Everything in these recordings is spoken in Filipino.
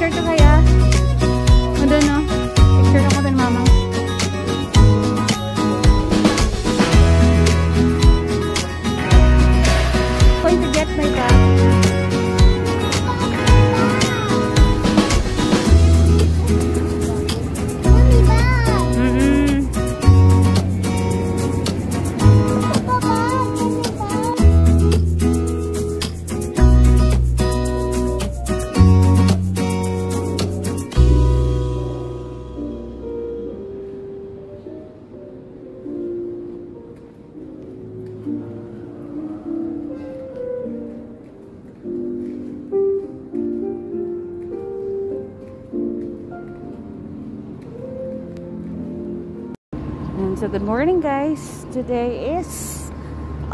Picture to kaya? O doon no? Picture ako din mama. Going to get my cat. So good morning guys, today is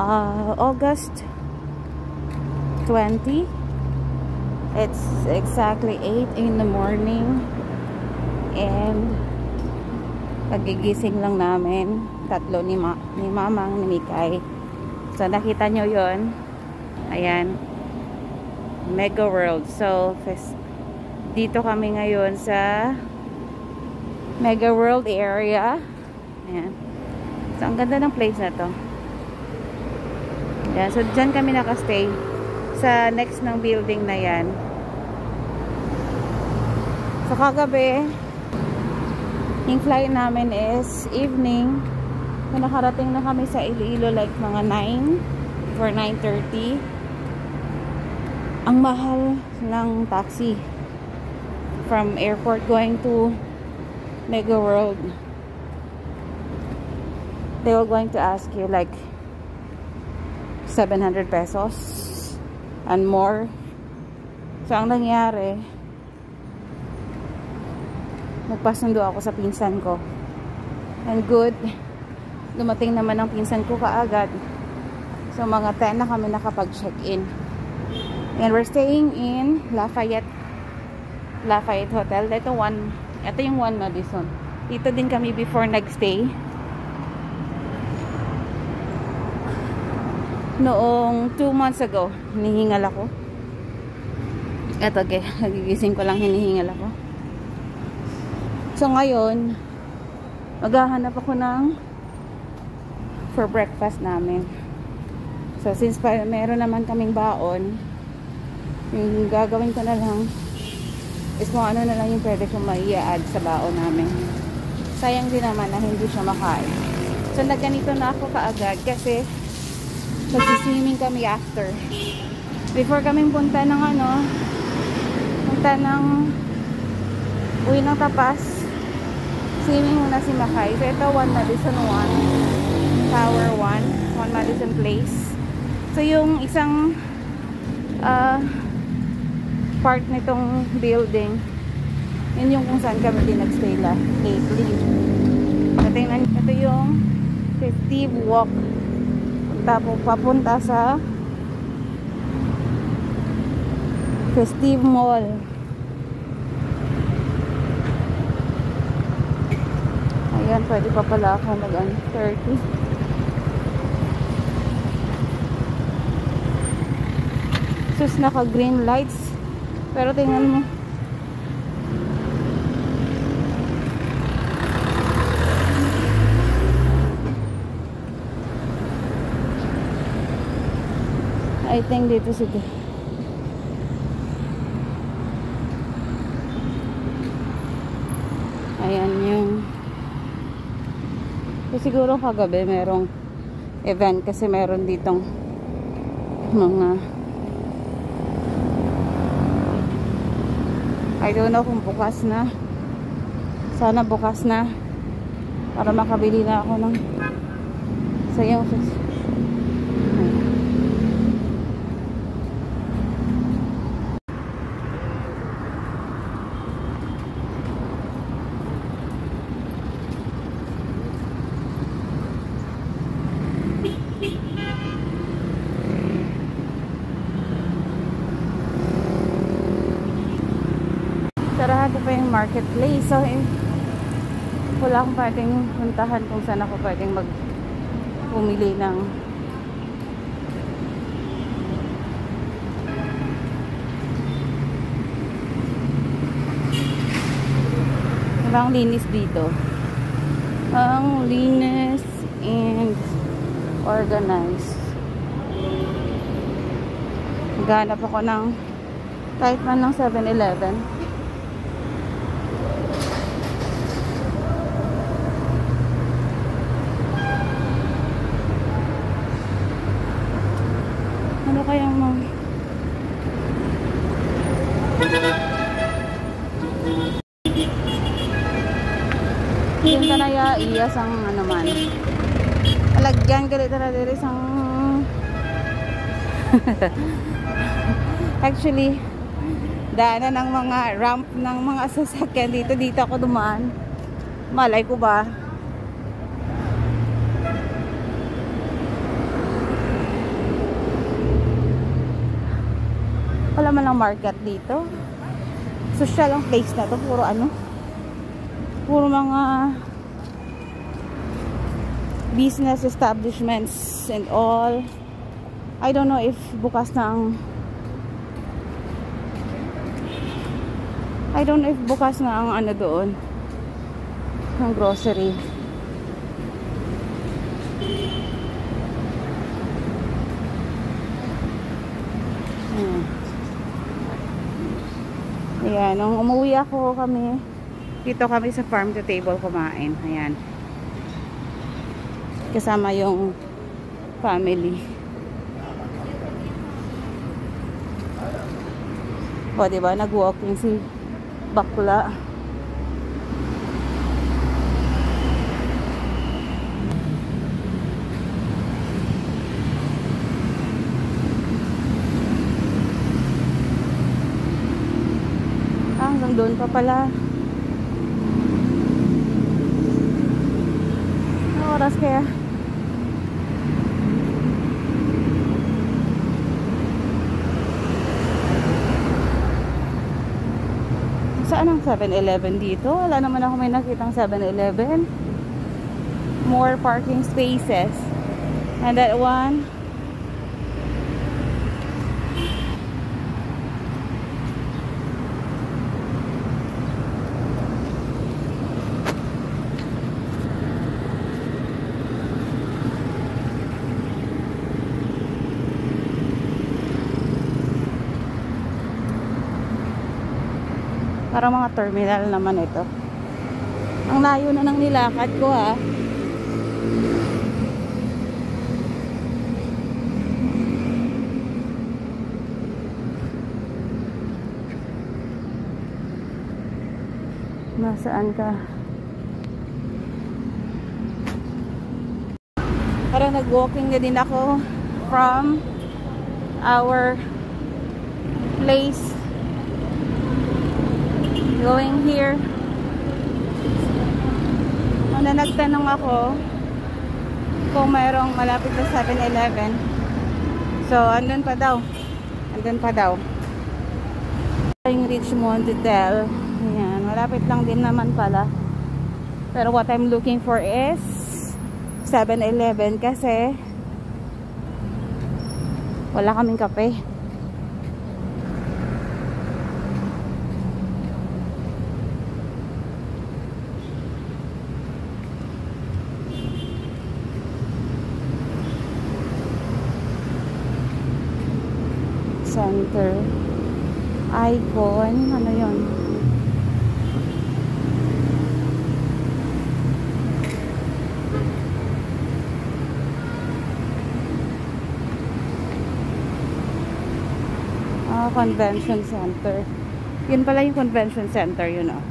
August 20. It's exactly 8 in the morning and pagigising lang namin, tatlo ni Mamang, ni Mikay. So nakita nyo yon, ayan, Mega World. So dito kami ngayon sa Mega World area. Ayan. So, ang ganda ng place na to. Ayan. So, dyan kami nakastay. Sa next ng building na yan. So, kagabi, yung flight namin is evening. So, nakarating na kami sa Iloilo like mga 9 or 9:30. Ang mahal ng taxi from airport going to Mega World. They were going to ask you like 700 pesos and more. So, ang nangyari, nagpasundo ako sa pinsan ko. And good, dumating naman ang pinsan ko kaagad. So, mga 10 na kami nakapag-check-in. And we're staying in Lafayette Hotel. Ito yung One Madison. Dito din kami before nag-stay. Noong 2 months ago, hinihingal ako. Eto, okay, nagigising ko lang, hinihingal ako. So, ngayon, maghahanap ako ng for breakfast namin. So, since meron naman kaming baon, yung gagawin ko na lang is kung ano na lang yung pwede kong mai-add sa baon namin. Sayang din naman na hindi siya makain. So, nagganito na ako kaagad kasi magsiswimming kami after. Before kaming punta ng uwi ng Tapas, swimming muna si Makay. So ito, One Madison 1, Tower 1, One Madison Place. So yung isang part nitong building, yun yung kung saan kami din nagstay lately. Ito yung Festive Walk. Tapos papunta sa Festive Mall. Ayan, pwede pa pala ako mag 30. Sus, naka green lights. Pero tingnan mo, I think dito sige. Ayan yung so, siguro kagabi merong event kasi meron ditong mga I don't know kung bukas na. Sana bukas na para makabili na ako ng sayang sarado pa yung marketplace. So, wala akong pwedeng puntahan kung saan ako pwedeng pumili ng Ang linis dito. Ang linis and organized. Maghanap ako ng kahit man ng 7-Eleven. Ano kayang yun ka na ya iyas ang ano man alagyan galit na diri sang actually daanan ng mga ramp ng mga sasakyan dito ako dumaan, malay ko ba wala man lang market dito. Social ang place na to, puro ano, puro mga business establishments and all. I don't know if bukas na ang ano doon ng grocery. Ayan, nung umuwi kami dito kami sa farm to table kumain. Ayan. Kasama yung family. O, diba? Nag-walking si bakla. Hanggang doon pa pala. Anong oras kaya? Saan ang 7-Eleven dito? Wala naman ako may nakitang 7-Eleven. More parking spaces. And that one, parang mga terminal naman ito. Ang layo na ng nilakad ko ha. Nasaan ka? Parang nag-walking na din ako from our place going here. Una nagtanong ako kung mayroong malapit na 7-Eleven. So, andun pa daw. Yung Richmond Hotel. Ayan, malapit lang din naman pala. Pero what I'm looking for is 7-Eleven kasi wala kaming kape. Center Icon, ano yun? Convention Center. Yun pala yung Convention Center, yun oh.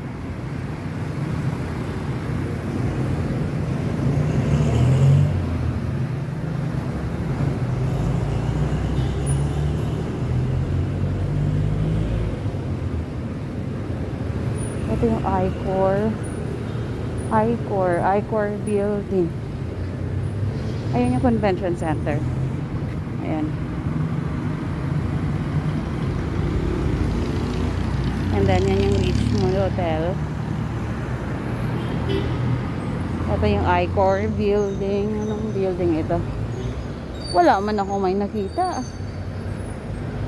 Ito yung I-Core building. Ayun yung Convention Center. Ayan. And then yan yung Richmond Hotel. Ito yung I-Core building. Anong building ito? Wala man ako may nakita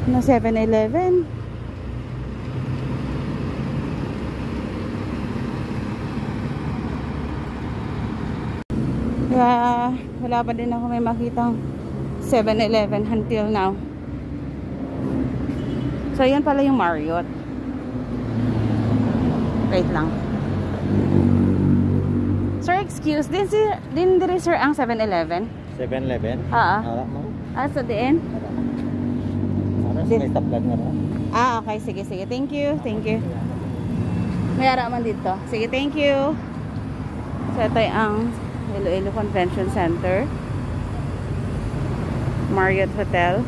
na 7-Eleven. Kaya wala pa din ako may makitang 7-Eleven until now. So yan pala yung Marriott. Wait lang. Sir, excuse, din diri sir ang 7-Eleven? 7-Eleven? Ah. Sa diin? May taplag na ba? Okay, sige. Thank you. May ara man dito. Sige, thank you. So ito ang Iloilo Convention Center, Marriott Hotel.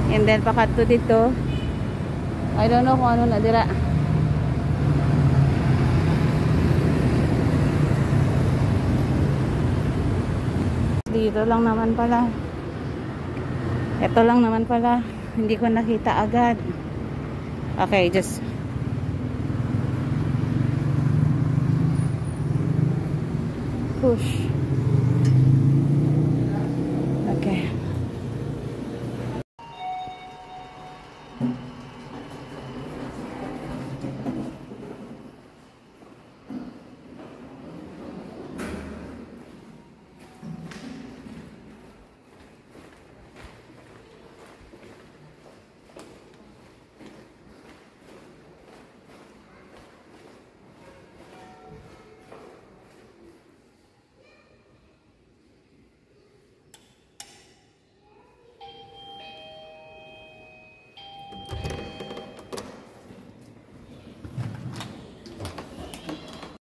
And then pakadto dito, I don't know kung ano na dira. Dito lang naman pala. Ito lang naman pala. Hindi ko nakita agad. Okay, just push.